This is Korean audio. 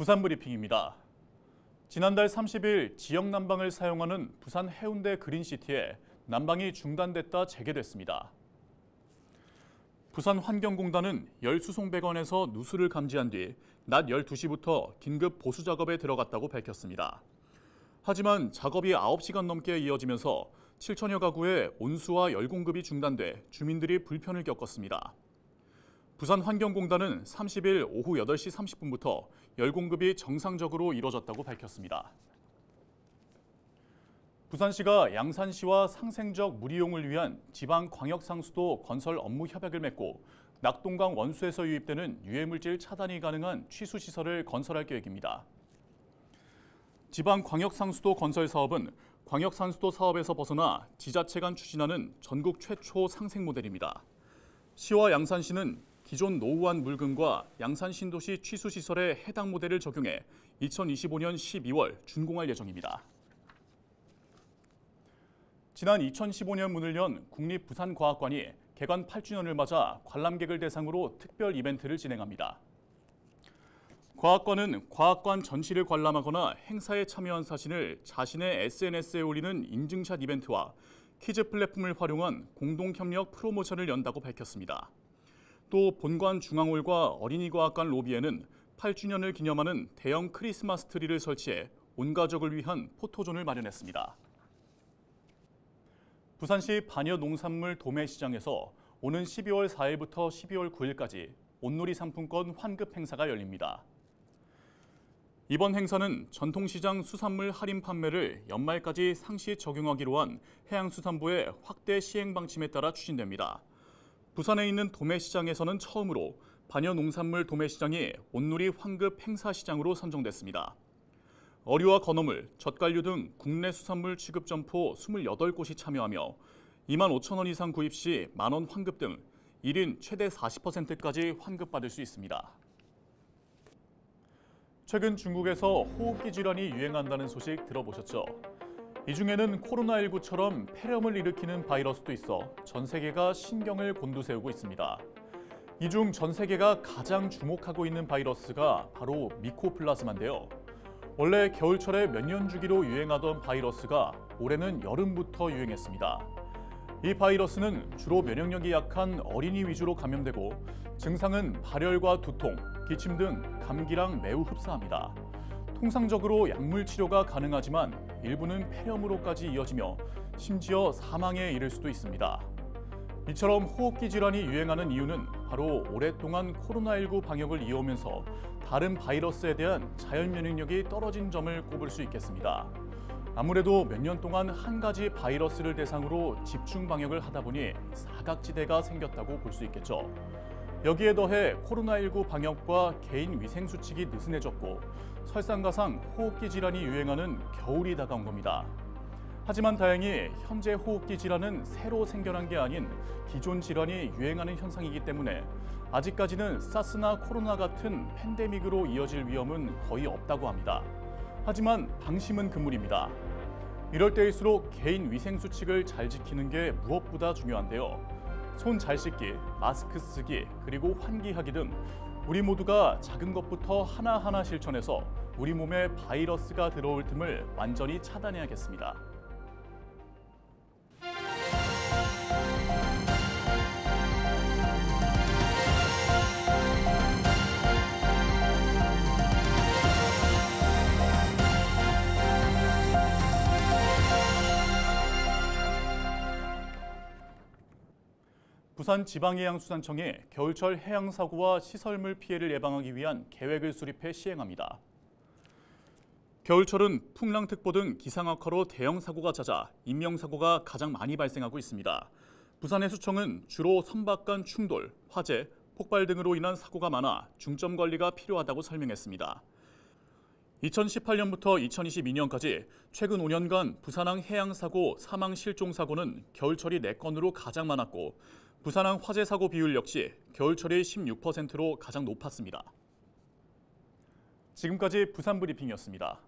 부산 브리핑입니다. 지난달 30일 지역 난방을 사용하는 부산 해운대 그린시티에 난방이 중단됐다 재개됐습니다. 부산환경공단은 열수송배관에서 누수를 감지한 뒤 낮 12시부터 긴급 보수 작업에 들어갔다고 밝혔습니다. 하지만 작업이 9시간 넘게 이어지면서 7천여 가구의 온수와 열 공급이 중단돼 주민들이 불편을 겪었습니다. 부산환경공단은 30일 오후 8시 30분부터 열 공급이 정상적으로 이뤄졌다고 밝혔습니다. 부산시가 양산시와 상생적 물이용을 위한 지방광역상수도 건설 업무 협약을 맺고 낙동강 원수에서 유입되는 유해물질 차단이 가능한 취수시설을 건설할 계획입니다. 지방광역상수도 건설 사업은 광역산수도 사업에서 벗어나 지자체간 추진하는 전국 최초 상생 모델입니다. 시와 양산시는 기존 노후한 물금과 양산 신도시 취수시설에 해당 모델을 적용해 2025년 12월 준공할 예정입니다. 지난 2015년 문을 연 국립부산과학관이 개관 8주년을 맞아 관람객을 대상으로 특별 이벤트를 진행합니다. 과학관은 과학관 전시를 관람하거나 행사에 참여한 사진을 자신의 SNS에 올리는 인증샷 이벤트와 퀴즈 플랫폼을 활용한 공동협력 프로모션을 연다고 밝혔습니다. 또 본관 중앙홀과 어린이과학관 로비에는 8주년을 기념하는 대형 크리스마스 트리를 설치해 온 가족을 위한 포토존을 마련했습니다. 부산시 반려농산물 도매시장에서 오는 12월 4일부터 12월 9일까지 온누리 상품권 환급 행사가 열립니다. 이번 행사는 전통시장 수산물 할인 판매를 연말까지 상시 적용하기로 한 해양수산부의 확대 시행 방침에 따라 추진됩니다. 부산에 있는 도매시장에서는 처음으로 반려농산물 도매시장이 온누리 환급 행사시장으로 선정됐습니다. 어류와 건어물, 젓갈류 등 국내 수산물 취급 점포 28곳이 참여하며 2만 5천 원 이상 구입 시 만원 환급 등 1인 최대 40%까지 환급받을 수 있습니다. 최근 중국에서 호흡기 질환이 유행한다는 소식 들어보셨죠? 이 중에는 코로나19처럼 폐렴을 일으키는 바이러스도 있어 전 세계가 신경을 곤두세우고 있습니다. 이 중 전 세계가 가장 주목하고 있는 바이러스가 바로 미코플라스마인데요. 원래 겨울철에 몇 년 주기로 유행하던 바이러스가 올해는 여름부터 유행했습니다. 이 바이러스는 주로 면역력이 약한 어린이 위주로 감염되고 증상은 발열과 두통, 기침 등 감기랑 매우 흡사합니다. 통상적으로 약물 치료가 가능하지만 일부는 폐렴으로까지 이어지며 심지어 사망에 이를 수도 있습니다. 이처럼 호흡기 질환이 유행하는 이유는 바로 오랫동안 코로나19 방역을 이어오면서 다른 바이러스에 대한 자연 면역력이 떨어진 점을 꼽을 수 있겠습니다. 아무래도 몇 년 동안 한 가지 바이러스를 대상으로 집중 방역을 하다 보니 사각지대가 생겼다고 볼 수 있겠죠. 여기에 더해 코로나19 방역과 개인 위생 수칙이 느슨해졌고 설상가상 호흡기 질환이 유행하는 겨울이 다가온 겁니다. 하지만 다행히 현재 호흡기 질환은 새로 생겨난 게 아닌 기존 질환이 유행하는 현상이기 때문에 아직까지는 사스나 코로나 같은 팬데믹으로 이어질 위험은 거의 없다고 합니다. 하지만 방심은 금물입니다. 이럴 때일수록 개인 위생 수칙을 잘 지키는 게 무엇보다 중요한데요. 손 잘 씻기, 마스크 쓰기, 그리고 환기하기 등 우리 모두가 작은 것부터 하나하나 실천해서 우리 몸에 바이러스가 들어올 틈을 완전히 차단해야겠습니다. 부산지방해양수산청이 겨울철 해양사고와 시설물 피해를 예방하기 위한 계획을 수립해 시행합니다. 겨울철은 풍랑특보 등 기상악화로 대형 사고가 잦아 인명사고가 가장 많이 발생하고 있습니다. 부산해수청은 주로 선박 간 충돌, 화재, 폭발 등으로 인한 사고가 많아 중점 관리가 필요하다고 설명했습니다. 2018년부터 2022년까지 최근 5년간 부산항 해양사고 사망 실종 사고는 겨울철이 4건으로 가장 많았고 부산항 화재 사고 비율 역시 겨울철이 16%로 가장 높았습니다. 지금까지 부산 브리핑이었습니다.